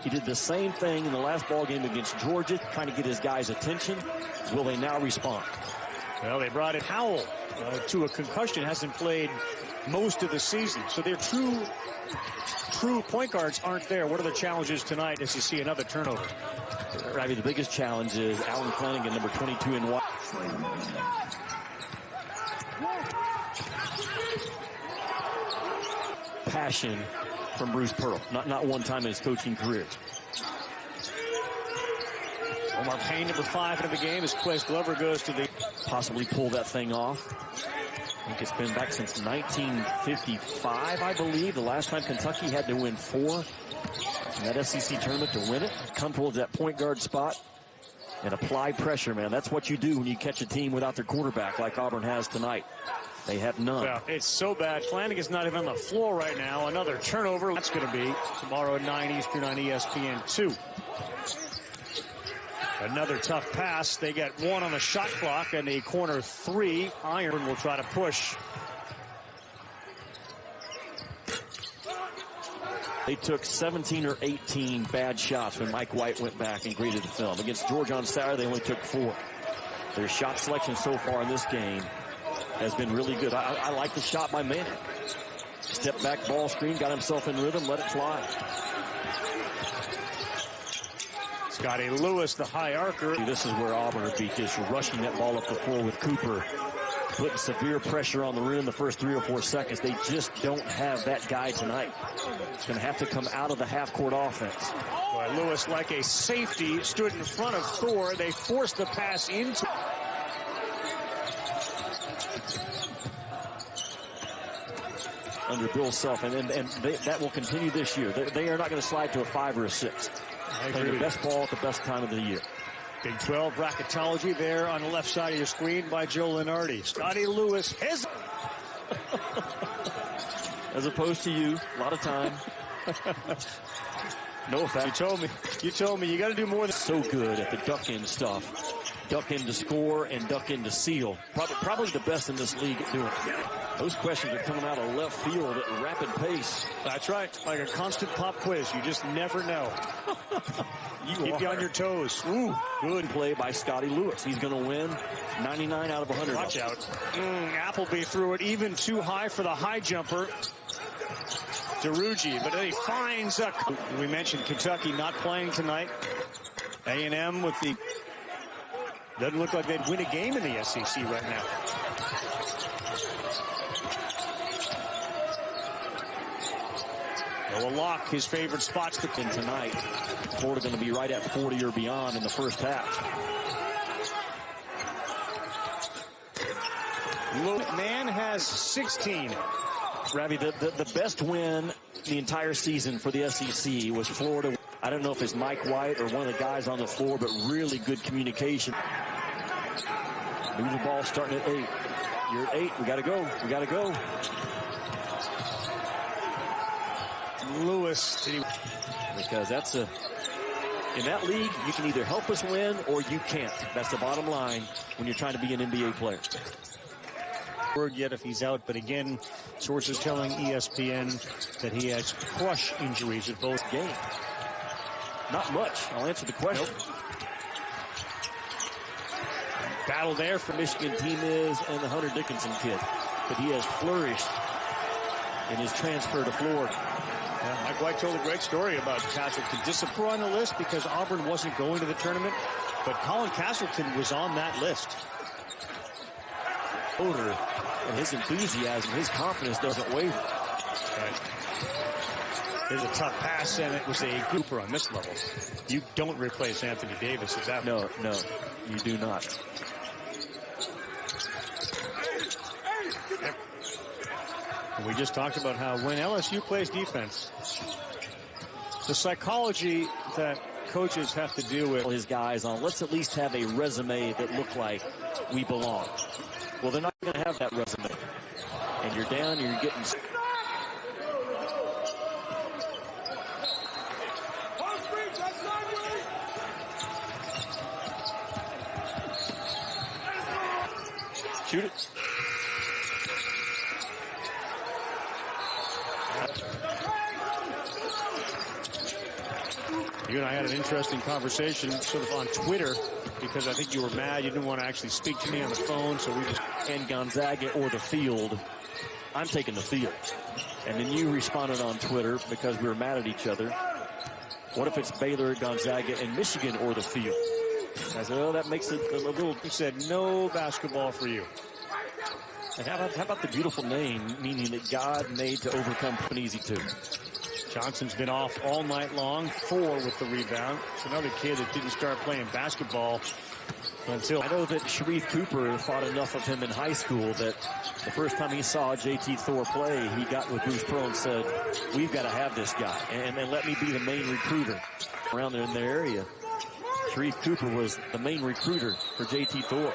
He did the same thing in the last ball game against Georgia, trying to get his guys' attention. Will they now respond? Well, they brought in Howell to a concussion, hasn't played most of the season. So their true point guards aren't there. What are the challenges tonight as you see another turnover? Robbie, the biggest challenge is Alan Flanagan, number 22 in white. Passion from Bruce Pearl. Not one time in his coaching career. Omar Payne, number 5 into the game, as Quez Glover goes to the... Possibly pull that thing off. I think it's been back since 1955, I believe. The last time Kentucky had to win 4 in that SEC tournament to win it. Come towards that point guard spot and apply pressure, man. That's what you do when you catch a team without their quarterback like Auburn has tonight. They have none. Well, it's so bad. Flanagan's not even on the floor right now. Another turnover. That's going to be tomorrow at 9 Eastern on ESPN2. Another tough pass. They get 1 on the shot clock, and the corner 3. Iron will try to push. They took 17 or 18 bad shots when Mike White went back and graded the film. Against Georgia on Saturday, they only took 4. Their shot selection so far in this game has been really good. I like the shot by Manning. Step back ball screen, got himself in rhythm, let it fly. Scottie Lewis, the high archer. This is where Auburn would be just rushing that ball up the floor with Cooper, putting severe pressure on the rim the first 3 or 4 seconds. They just don't have that guy tonight. It's going to have to come out of the half-court offense. Boy, Lewis, like a safety, stood in front of Thor. They forced the pass into... under Bill Self, and that will continue this year. They are not going to slide to a 5 or a 6. Playing the best ball at the best time of the year. Big 12 bracketology there on the left side of your screen by Joe Lenardi. Scottie Lewis, his... As opposed to you, a lot of time. No offense. You told me you got to do more than... So good at the duck in stuff. Duck in to score and duck in to seal. Probably the best in this league at doing it. Those questions are coming out of left field at a rapid pace. That's right. Like a constant pop quiz. You just never know. Keep you on your toes. Ooh, good play by Scottie Lewis. He's going to win 99 out of 100. Watch out. Appleby threw it even too high for the high jumper. DeRugi, but then he finds a... We mentioned Kentucky not playing tonight. A&M with the... Doesn't look like they'd win a game in the SEC right now. Noah Locke, his favorite spots to win tonight. Florida going to be right at 40 or beyond in the first half. Man has 16. Ravi, the best win the entire season for the SEC was Florida. I don't know if it's Mike White or one of the guys on the floor, but really good communication. Move the ball starting at 8. You're at 8. We got to go. We got to go. Lewis. Because that's in that league, you can either help us win or you can't. That's the bottom line when you're trying to be an NBA player. Word yet if he's out, but again, sources telling ESPN that he has crush injuries at both games. Not much. I'll answer the question. Nope. Battle there for Michigan team is and the Hunter Dickinson kid, but he has flourished in his transfer to Florida. Yeah, Mike White told a great story about Castleton. Disappointed on the list because Auburn wasn't going to the tournament, but Colin Castleton was on that list. And his enthusiasm, his confidence doesn't waver. Right. There's a tough pass, and it was a Cooper on this level. You don't replace Anthony Davis at that point. No, you do not. We just talked about how when LSU plays defense, the psychology that coaches have to deal with. His guys on, let's at least have a resume that look like we belong. Well, they're not going to have that resume. And you're down, you're getting... Shoot it. You and I had an interesting conversation sort of on Twitter because I think you were mad. You didn't want to actually speak to me on the phone, so we just... And Gonzaga or the field, I'm taking the field. And then you responded on Twitter because we were mad at each other. What if it's Baylor, Gonzaga, and Michigan or the field? I said, oh, that makes it a little... He said, no basketball for you. And how about the beautiful name, meaning that God made to overcome easy too? Johnson's been off all night long, 4 with the rebound. It's another kid that didn't start playing basketball until... I know that Sharif Cooper thought enough of him in high school that the first time he saw JT Thor play, he got with Bruce Pearl and said, we've got to have this guy, and let me be the main recruiter around there in their area. Sharif Cooper was the main recruiter for JT Thor.